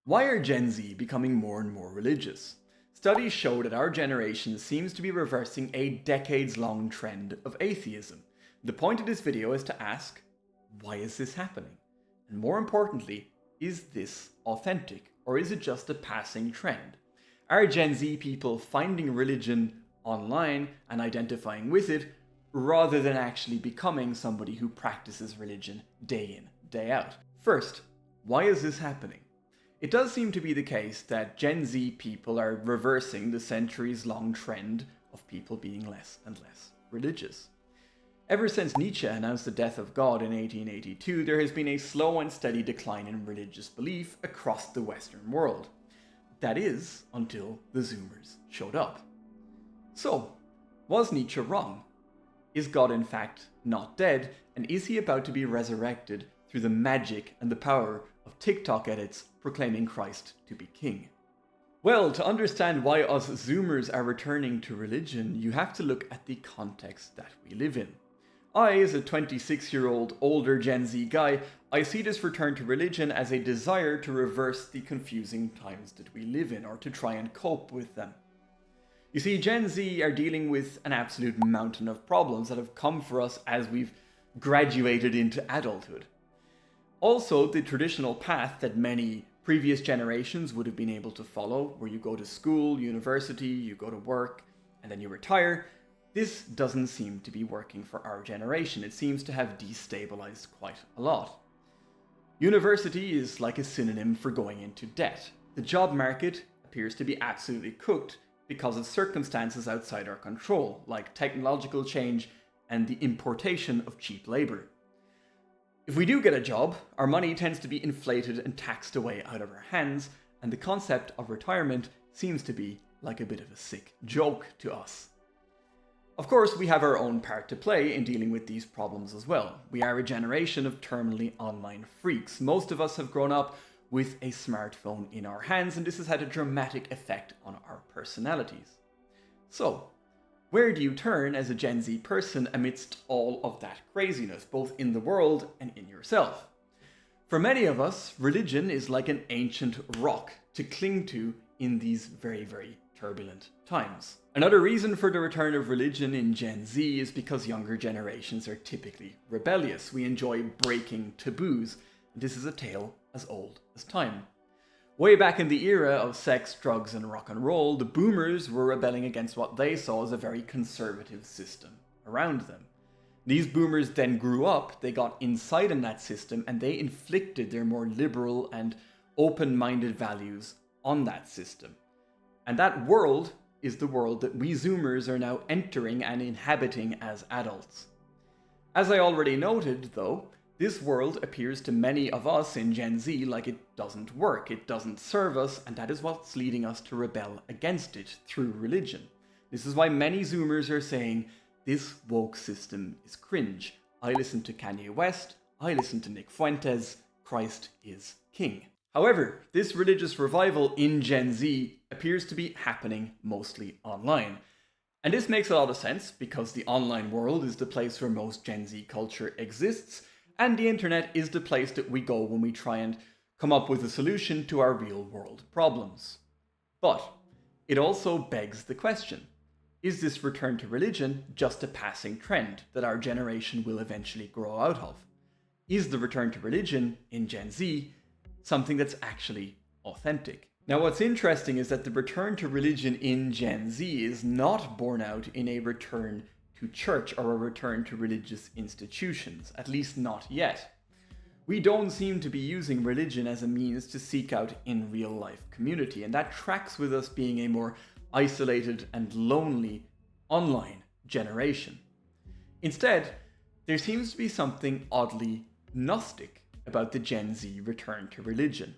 Why are Gen Z becoming more and more religious? Studies show that our generation seems to be reversing a decades-long trend of atheism. The point of this video is to ask, why is this happening? And more importantly, is this authentic, or is it just a passing trend? Are Gen Z people finding religion online and identifying with it, rather than actually becoming somebody who practices religion day in, day out? First, why is this happening? It does seem to be the case that Gen Z people are reversing the centuries-long trend of people being less and less religious. Ever since Nietzsche announced the death of God in 1882, there has been a slow and steady decline in religious belief across the Western world. That is, until the Zoomers showed up. So, was Nietzsche wrong? Is God in fact not dead, and is he about to be resurrected through the magic and the power of TikTok edits proclaiming Christ to be king? Well, to understand why us Zoomers are returning to religion, you have to look at the context that we live in. I, as a 26-year-old older Gen Z guy, I see this return to religion as a desire to reverse the confusing times that we live in, or to try and cope with them. You see, Gen Z are dealing with an absolute mountain of problems that have come for us as we've graduated into adulthood. Also, the traditional path that many previous generations would have been able to follow, where you go to school, university, you go to work, and then you retire, this doesn't seem to be working for our generation. It seems to have destabilized quite a lot. University is like a synonym for going into debt. The job market appears to be absolutely cooked because of circumstances outside our control, like technological change and the importation of cheap labor. If we do get a job, our money tends to be inflated and taxed away out of our hands, and the concept of retirement seems to be like a bit of a sick joke to us. Of course, we have our own part to play in dealing with these problems as well. We are a generation of terminally online freaks. Most of us have grown up with a smartphone in our hands, and this has had a dramatic effect on our personalities. So, where do you turn as a Gen Z person amidst all of that craziness, both in the world and in yourself? For many of us, religion is like an ancient rock to cling to in these very, very turbulent times. Another reason for the return of religion in Gen Z is because younger generations are typically rebellious. We enjoy breaking taboos. This is a tale as old as time. Way back in the era of sex, drugs, and rock and roll, the boomers were rebelling against what they saw as a very conservative system around them. These boomers then grew up, they got inside in that system, and they inflicted their more liberal and open-minded values on that system. And that world is the world that we Zoomers are now entering and inhabiting as adults. As I already noted, though, this world appears to many of us in Gen Z like it doesn't work, it doesn't serve us, and that is what's leading us to rebel against it through religion. This is why many Zoomers are saying, this woke system is cringe. I listen to Kanye West, I listen to Nick Fuentes, Christ is king. However, this religious revival in Gen Z appears to be happening mostly online. And this makes a lot of sense because the online world is the place where most Gen Z culture exists, and the internet is the place that we go when we try and come up with a solution to our real world problems. But it also begs the question, is this return to religion just a passing trend that our generation will eventually grow out of? Is the return to religion in Gen Z something that's actually authentic? Now, what's interesting is that the return to religion in Gen Z is not borne out in a return to church or a return to religious institutions, at least not yet. We don't seem to be using religion as a means to seek out in real life community, and that tracks with us being a more isolated and lonely online generation. Instead, there seems to be something oddly Gnostic about the Gen Z return to religion.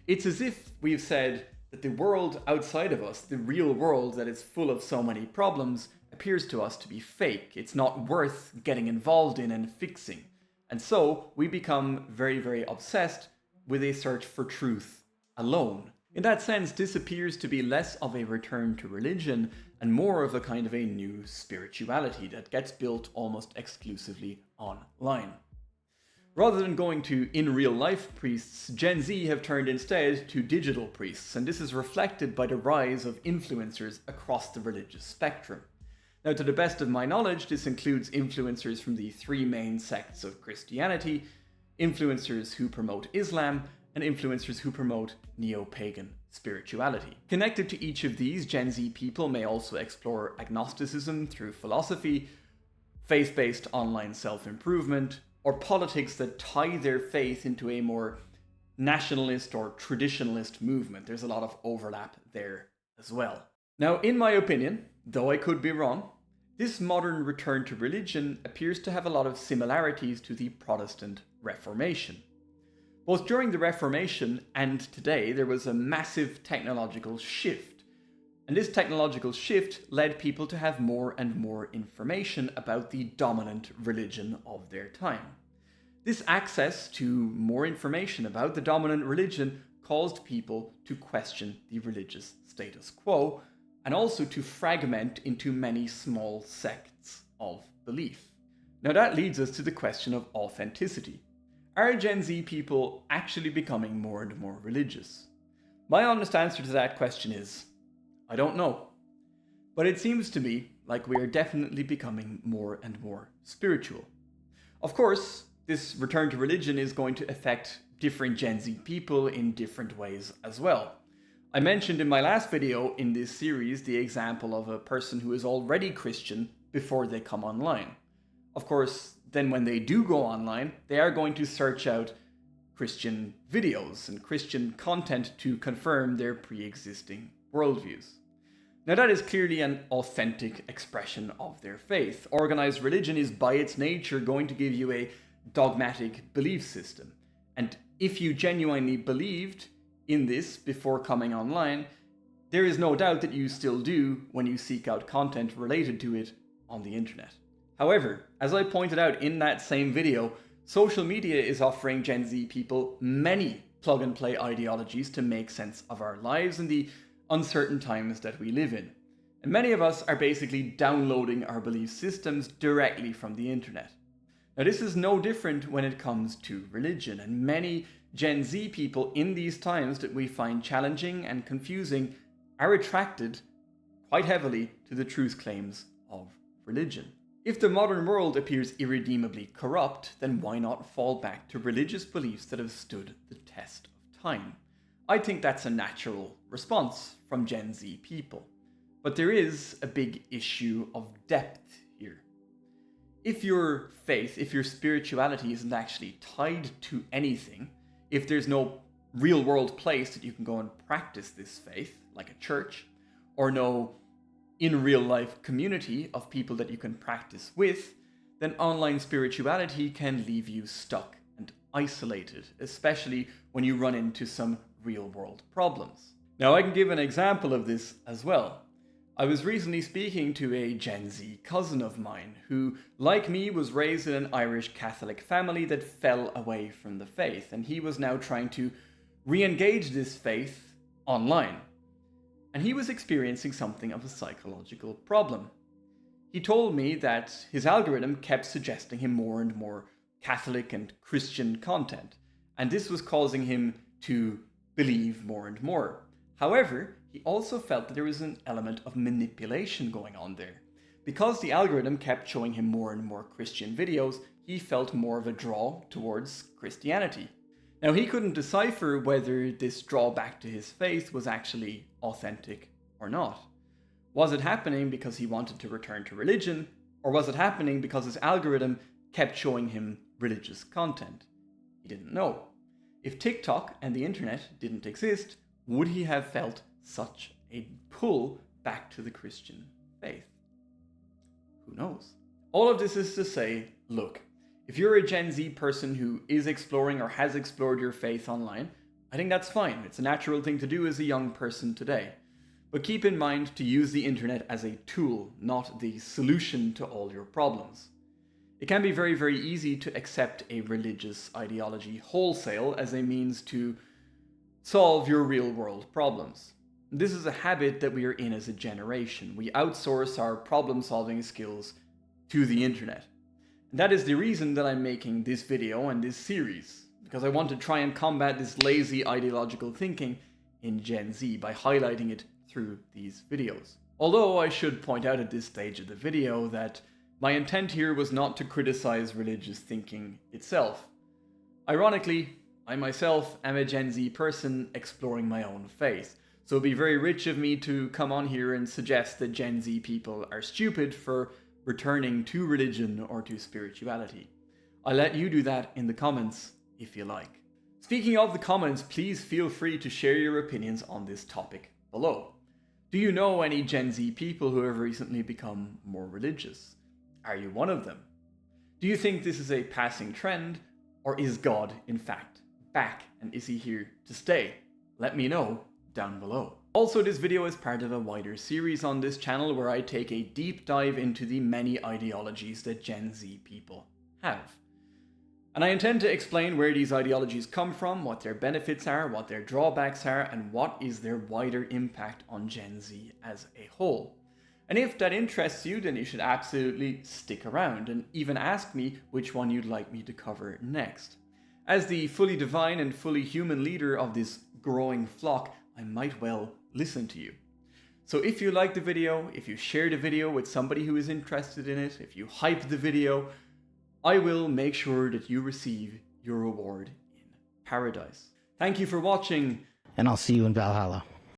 It's as if we've said that the world outside of us, the real world that is full of so many problems, appears to us to be fake. It's not worth getting involved in and fixing. And so we become very, very obsessed with a search for truth alone. In that sense, this appears to be less of a return to religion and more of a kind of a new spirituality that gets built almost exclusively online. Rather than going to in real life priests, Gen Z have turned instead to digital priests, and this is reflected by the rise of influencers across the religious spectrum. Now, to the best of my knowledge, this includes influencers from the three main sects of Christianity, influencers who promote Islam, and influencers who promote neo-pagan spirituality. Connected to each of these, Gen Z people may also explore agnosticism through philosophy, faith-based online self-improvement, or politics that tie their faith into a more nationalist or traditionalist movement. There's a lot of overlap there as well. Now, in my opinion, though I could be wrong, this modern return to religion appears to have a lot of similarities to the Protestant Reformation. Both during the Reformation and today, there was a massive technological shift. And this technological shift led people to have more and more information about the dominant religion of their time. This access to more information about the dominant religion caused people to question the religious status quo, and also to fragment into many small sects of belief. Now that leads us to the question of authenticity. Are Gen Z people actually becoming more and more religious? My honest answer to that question is, I don't know. But it seems to me like we are definitely becoming more and more spiritual. Of course, this return to religion is going to affect different Gen Z people in different ways as well. I mentioned in my last video in this series the example of a person who is already Christian before they come online. Of course, then when they do go online, they are going to search out Christian videos and Christian content to confirm their pre-existing worldviews. Now that is clearly an authentic expression of their faith. Organized religion is by its nature going to give you a dogmatic belief system. And if you genuinely believed in this before coming online, there is no doubt that you still do when you seek out content related to it on the internet. However, as I pointed out in that same video, social media is offering Gen Z people many plug-and-play ideologies to make sense of our lives and the uncertain times that we live in. And many of us are basically downloading our belief systems directly from the internet. Now, this is no different when it comes to religion, and many Gen Z people in these times that we find challenging and confusing are attracted quite heavily to the truth claims of religion. If the modern world appears irredeemably corrupt, then why not fall back to religious beliefs that have stood the test of time? I think that's a natural response from Gen Z people. But there is a big issue of depth here. If your faith, if your spirituality isn't actually tied to anything, if there's no real world place that you can go and practice this faith, like a church, or no in real life community of people that you can practice with, then online spirituality can leave you stuck and isolated, especially when you run into some real world problems. Now, I can give an example of this as well. I was recently speaking to a Gen Z cousin of mine who, like me, was raised in an Irish Catholic family that fell away from the faith, and he was now trying to re-engage this faith online. And he was experiencing something of a psychological problem. He told me that his algorithm kept suggesting him more and more Catholic and Christian content, and this was causing him to believe more and more. However, he also felt that there was an element of manipulation going on there. Because the algorithm kept showing him more and more Christian videos, he felt more of a draw towards Christianity. Now, he couldn't decipher whether this drawback to his faith was actually authentic or not. Was it happening because he wanted to return to religion, or was it happening because his algorithm kept showing him religious content? He didn't know. If TikTok and the internet didn't exist, would he have felt such a pull back to the Christian faith? Who knows? All of this is to say, look, if you're a Gen Z person who is exploring or has explored your faith online, I think that's fine. It's a natural thing to do as a young person today. But keep in mind to use the internet as a tool, not the solution to all your problems. It can be very, very easy to accept a religious ideology wholesale as a means to solve your real world problems. This is a habit that we are in as a generation. We outsource our problem solving skills to the internet. And that is the reason that I'm making this video and this series, because I want to try and combat this lazy ideological thinking in Gen Z by highlighting it through these videos. Although I should point out at this stage of the video that my intent here was not to criticize religious thinking itself. Ironically, I myself am a Gen Z person exploring my own faith, so it'd be very rich of me to come on here and suggest that Gen Z people are stupid for returning to religion or to spirituality. I'll let you do that in the comments if you like. Speaking of the comments, please feel free to share your opinions on this topic below. Do you know any Gen Z people who have recently become more religious? Are you one of them? Do you think this is a passing trend, or is God, in fact, back, and is he here to stay? Let me know down below. Also, this video is part of a wider series on this channel where I take a deep dive into the many ideologies that Gen Z people have. And I intend to explain where these ideologies come from, what their benefits are, what their drawbacks are, and what is their wider impact on Gen Z as a whole. And if that interests you, then you should absolutely stick around and even ask me which one you'd like me to cover next. As the fully divine and fully human leader of this growing flock, I might well listen to you. So if you like the video, if you share the video with somebody who is interested in it, if you hype the video, I will make sure that you receive your reward in paradise. Thank you for watching. And I'll see you in Valhalla.